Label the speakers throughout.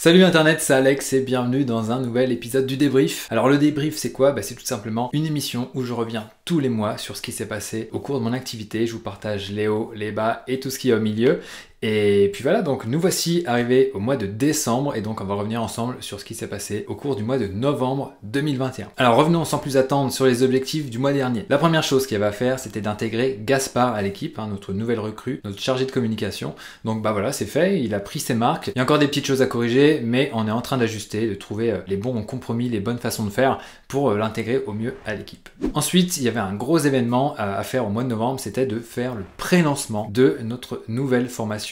Speaker 1: Salut internet, c'est Alex et bienvenue dans un nouvel épisode du débrief. Alors le débrief c'est quoi? C'est tout simplement une émission où je reviens tous les mois sur ce qui s'est passé au cours de mon activité. Je vous partage les hauts, les bas et tout ce qu'il y a au milieu. Et puis voilà, donc nous voici arrivés au mois de décembre et donc on va revenir ensemble sur ce qui s'est passé au cours du mois de novembre 2021. Alors revenons sans plus attendre sur les objectifs du mois dernier. La première chose qu'il y avait à faire, c'était d'intégrer Gaspard à l'équipe, notre nouvelle recrue, notre chargé de communication. Donc voilà, c'est fait, il a pris ses marques. Il y a encore des petites choses à corriger, mais on est en train d'ajuster, de trouver les bons compromis, les bonnes façons de faire pour l'intégrer au mieux à l'équipe. Ensuite, il y avait un gros événement à faire au mois de novembre, c'était de faire le pré-lancement de notre nouvelle formation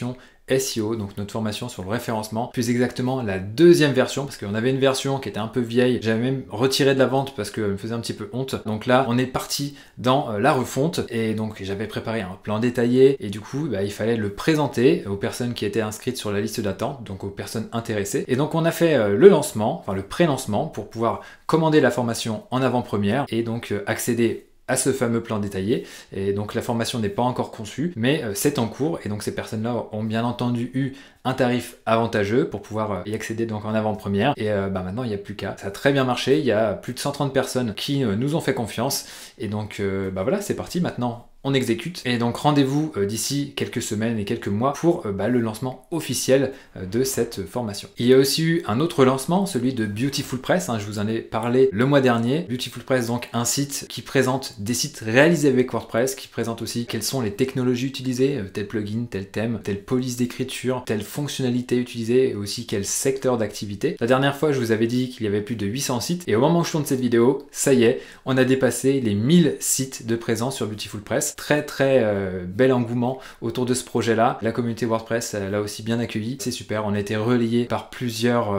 Speaker 1: SEO, donc notre formation sur le référencement, plus exactement la deuxième version, parce qu'on avait une version qui était un peu vieille, j'avais même retiré de la vente parce qu'elle me faisait un petit peu honte. Donc là, on est parti dans la refonte, et donc j'avais préparé un plan détaillé, et du coup, il fallait le présenter aux personnes qui étaient inscrites sur la liste d'attente, donc aux personnes intéressées. Et donc on a fait le lancement, enfin le pré-lancement, pour pouvoir commander la formation en avant-première, et donc accéder à ce fameux plan détaillé. Et donc la formation n'est pas encore conçue, mais c'est en cours, et donc ces personnes-là ont bien entendu eu un tarif avantageux pour pouvoir y accéder donc en avant-première. Et maintenant il n'y a plus qu'à. Ça a très bien marché, il y a plus de 130 personnes qui nous ont fait confiance, et donc voilà, c'est parti maintenant. On exécute, et donc rendez-vous d'ici quelques semaines et quelques mois pour le lancement officiel de cette formation. Il y a aussi eu un autre lancement, celui de Beautiful Press, je vous en ai parlé le mois dernier. Beautiful Press, donc un site qui présente des sites réalisés avec WordPress, qui présente aussi quelles sont les technologies utilisées, tel plugin, tel thème, telle police d'écriture, telle fonctionnalité utilisée, et aussi quel secteur d'activité. La dernière fois, je vous avais dit qu'il y avait plus de 800 sites, et au moment où je tourne cette vidéo, ça y est, on a dépassé les 1000 sites de présence sur Beautiful Press. Très bel engouement autour de ce projet-là. La communauté WordPress l'a aussi bien accueilli. C'est super, on a été relayé par plusieurs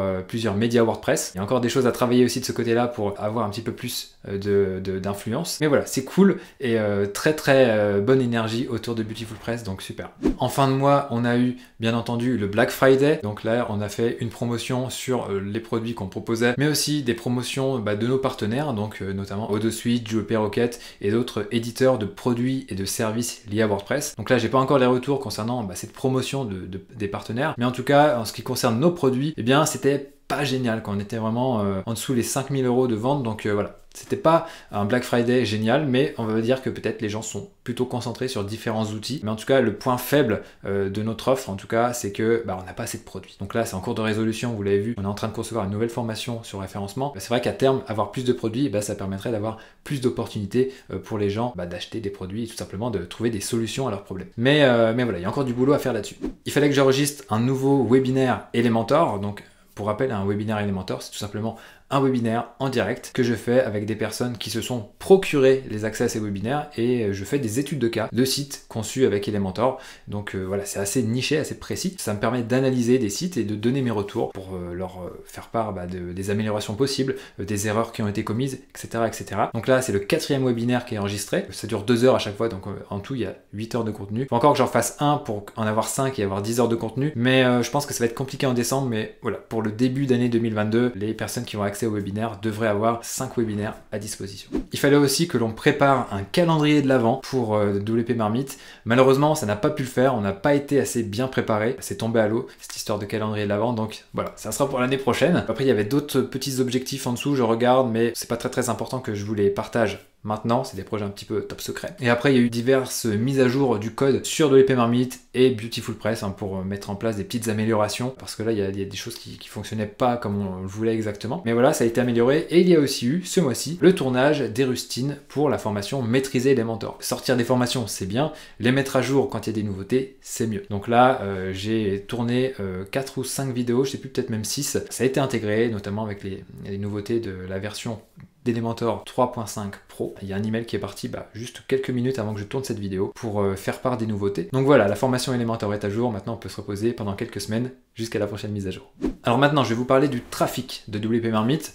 Speaker 1: médias WordPress. Il y a encore des choses à travailler aussi de ce côté-là pour avoir un petit peu plus d'influence. Mais voilà, c'est cool, et très bonne énergie autour de Beautiful Press, donc super. En fin de mois, on a eu bien entendu le Black Friday. Donc là, on a fait une promotion sur les produits qu'on proposait, mais aussi des promotions de nos partenaires, donc notamment Odosuite, JOP Rocket et d'autres éditeurs de produits et de services liés à WordPress. Donc là, j'ai pas encore les retours concernant cette promotion des partenaires, mais en tout cas, en ce qui concerne nos produits, eh bien, c'était pas génial, quand on était vraiment en dessous les 5000 € de vente, donc voilà. C'était pas un Black Friday génial, mais on va dire que peut-être les gens sont plutôt concentrés sur différents outils. Mais en tout cas, le point faible de notre offre, en tout cas, c'est que on n'a pas assez de produits. Donc là, c'est en cours de résolution, vous l'avez vu, on est en train de concevoir une nouvelle formation sur le référencement. C'est vrai qu'à terme, avoir plus de produits, ça permettrait d'avoir plus d'opportunités pour les gens d'acheter des produits et tout simplement de trouver des solutions à leurs problèmes. Mais voilà, il y a encore du boulot à faire là-dessus. Il fallait que j'enregistre un nouveau webinaire Elementor. Donc, pour rappel, un webinaire Elementor, c'est tout simplement un webinaire en direct que je fais avec des personnes qui se sont procuré les accès à ces webinaires, et je fais des études de cas de sites conçus avec Elementor. Donc voilà, c'est assez niché, assez précis. Ça me permet d'analyser des sites et de donner mes retours pour leur faire part des améliorations possibles, des erreurs qui ont été commises, etc. etc. Donc là, c'est le 4e webinaire qui est enregistré. Ça dure 2 heures à chaque fois, donc en tout, il y a 8 heures de contenu. Faut encore que j'en fasse un pour en avoir 5 et avoir 10 heures de contenu, mais je pense que ça va être compliqué en décembre. Mais voilà, pour le début d'année 2022, les personnes qui vont accès au webinaire devraient avoir 5 webinaires à disposition. Il fallait aussi que l'on prépare un calendrier de l'Avent pour WP Marmite. Malheureusement, ça n'a pas pu le faire, on n'a pas été assez bien préparé. C'est tombé à l'eau, cette histoire de calendrier de l'Avent, donc voilà, ça sera pour l'année prochaine. Après, il y avait d'autres petits objectifs en dessous, je regarde, mais c'est pas très important que je vous les partage maintenant, c'est des projets un petit peu top secret. Et après, il y a eu diverses mises à jour du code sur WP Marmite et Beautiful Press pour mettre en place des petites améliorations, parce que là, il y a des choses qui fonctionnaient pas comme on le voulait exactement. Mais voilà, ça a été amélioré, et il y a aussi eu, ce mois-ci, le tournage des rustines pour la formation Maîtriser Elementor. Sortir des formations, c'est bien, les mettre à jour quand il y a des nouveautés, c'est mieux. Donc là, j'ai tourné 4 ou 5 vidéos, je sais plus, peut-être même 6. Ça a été intégré, notamment avec les nouveautés de la version d'Elementor 3.5 Pro. Il y a un email qui est parti juste quelques minutes avant que je tourne cette vidéo pour faire part des nouveautés. Donc voilà, la formation Elementor est à jour, maintenant on peut se reposer pendant quelques semaines jusqu'à la prochaine mise à jour. Alors maintenant, je vais vous parler du trafic de WP Marmite.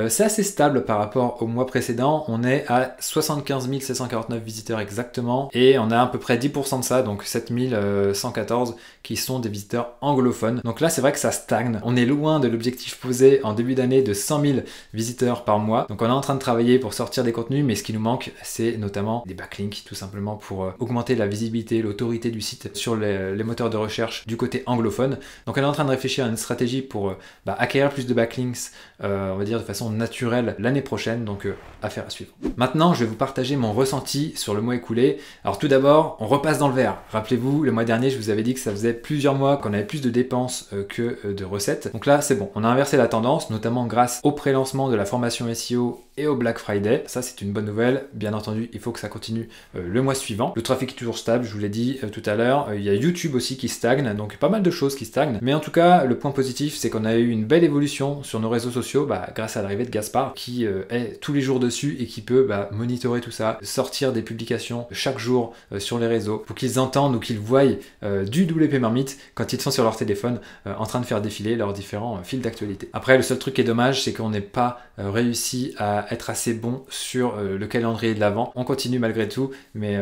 Speaker 1: C'est assez stable par rapport au mois précédent, on est à 75 749 visiteurs exactement, et on a à peu près 10% de ça, donc 7114 qui sont des visiteurs anglophones. Donc là, c'est vrai que ça stagne. On est loin de l'objectif posé en début d'année de 100 000 visiteurs par mois. Donc on est en train de travailler pour sortir des contenus, mais ce qui nous manque, c'est notamment des backlinks, tout simplement pour augmenter la visibilité, l'autorité du site sur les moteurs de recherche du côté anglophone. Donc on est en train de réfléchir à une stratégie pour pour acquérir plus de backlinks, on va dire de façon naturelle l'année prochaine, donc affaire à suivre. Maintenant, je vais vous partager mon ressenti sur le mois écoulé. Alors tout d'abord, on repasse dans le vert. Rappelez-vous, le mois dernier, je vous avais dit que ça faisait plusieurs mois qu'on avait plus de dépenses que de recettes. Donc là, c'est bon, on a inversé la tendance, notamment grâce au pré-lancement de la formation SEO et au Black Friday. Ça, c'est une bonne nouvelle. Bien entendu, il faut que ça continue le mois suivant. Le trafic est toujours stable, je vous l'ai dit tout à l'heure. Il y a YouTube aussi qui stagne, donc pas mal de choses qui stagnent. Mais en tout cas, le point positif, c'est qu'on a eu une belle évolution sur nos réseaux sociaux grâce à l'arrivée de Gaspard, qui est tous les jours dessus et qui peut monitorer tout ça, sortir des publications chaque jour sur les réseaux pour qu'ils entendent ou qu'ils voient du WP Marmite quand ils sont sur leur téléphone en train de faire défiler leurs différents fils d'actualité. Après, le seul truc qui est dommage, c'est qu'on n'ait pas réussi à être assez bon sur le calendrier de l'Avent. On continue malgré tout, mais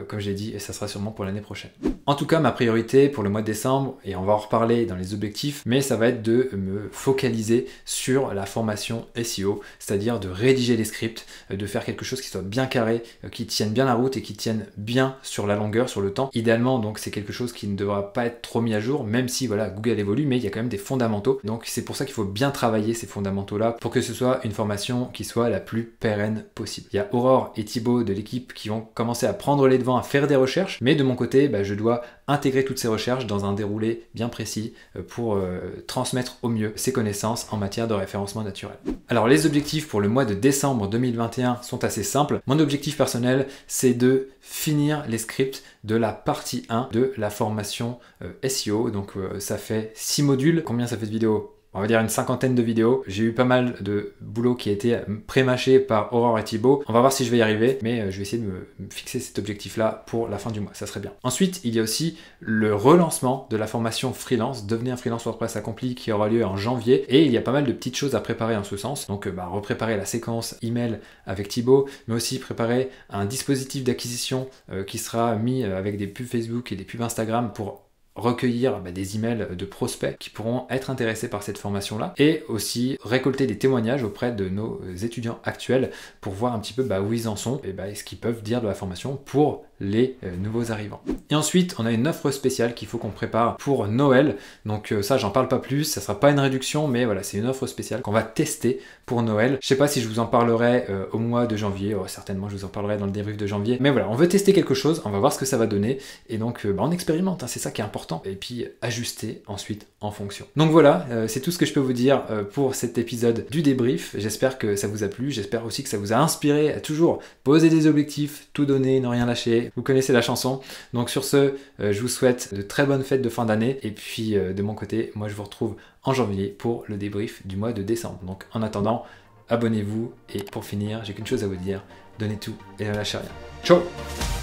Speaker 1: comme j'ai dit, ça sera sûrement pour l'année prochaine. En tout cas, ma priorité pour le mois de décembre, et on va en reparler dans les objectifs, mais ça va être de me focaliser sur la formation SEO, c'est-à-dire de rédiger les scripts, de faire quelque chose qui soit bien carré, qui tienne bien la route et qui tienne bien sur la longueur, sur le temps. Idéalement, donc, c'est quelque chose qui ne devra pas être trop mis à jour, même si voilà, Google évolue, mais il y a quand même des fondamentaux. Donc c'est pour ça qu'il faut bien travailler ces fondamentaux-là pour que ce soit une formation qui soit la plus pérenne possible. Il y a Aurore et Thibaut de l'équipe qui vont commencer à prendre les devants, à faire des recherches, mais de mon côté, je dois intégrer toutes ces recherches dans un déroulé bien précis pour transmettre au mieux ces connaissances en matière de référencement naturel. Alors les objectifs pour le mois de décembre 2021 sont assez simples. Mon objectif personnel, c'est de finir les scripts de la partie 1 de la formation SEO. Donc ça fait 6 modules. Combien ça fait de vidéos ? On va dire une 50aine de vidéos. J'ai eu pas mal de boulot qui a été pré-mâché par Aurore et Thibaut. On va voir si je vais y arriver, mais je vais essayer de me fixer cet objectif-là pour la fin du mois. Ça serait bien. Ensuite, il y a aussi le relancement de la formation freelance, devenir freelance WordPress accompli, qui aura lieu en janvier. Et il y a pas mal de petites choses à préparer en ce sens. Donc, repréparer la séquence email avec Thibaut, mais aussi préparer un dispositif d'acquisition qui sera mis avec des pubs Facebook et des pubs Instagram pour recueillir des emails de prospects qui pourront être intéressés par cette formation-là, et aussi récolter des témoignages auprès de nos étudiants actuels pour voir un petit peu où ils en sont et ce qu'ils peuvent dire de la formation pour les nouveaux arrivants. Et ensuite, on a une offre spéciale qu'il faut qu'on prépare pour Noël. Donc ça, j'en parle pas plus, ça sera pas une réduction, mais voilà, c'est une offre spéciale qu'on va tester pour Noël. Je sais pas si je vous en parlerai au mois de janvier, certainement je vous en parlerai dans le débrief de janvier, mais voilà, on veut tester quelque chose, on va voir ce que ça va donner, et donc on expérimente, c'est ça qui est important, et puis ajuster ensuite en fonction. Donc voilà, c'est tout ce que je peux vous dire pour cet épisode du débrief. J'espère que ça vous a plu, j'espère aussi que ça vous a inspiré à toujours poser des objectifs, tout donner, ne rien lâcher. Vous connaissez la chanson. Donc sur ce, je vous souhaite de très bonnes fêtes de fin d'année. Et puis de mon côté, moi je vous retrouve en janvier pour le débrief du mois de décembre. Donc en attendant, abonnez-vous. Et pour finir, j'ai qu'une chose à vous dire. Donnez tout et ne lâchez rien. Ciao!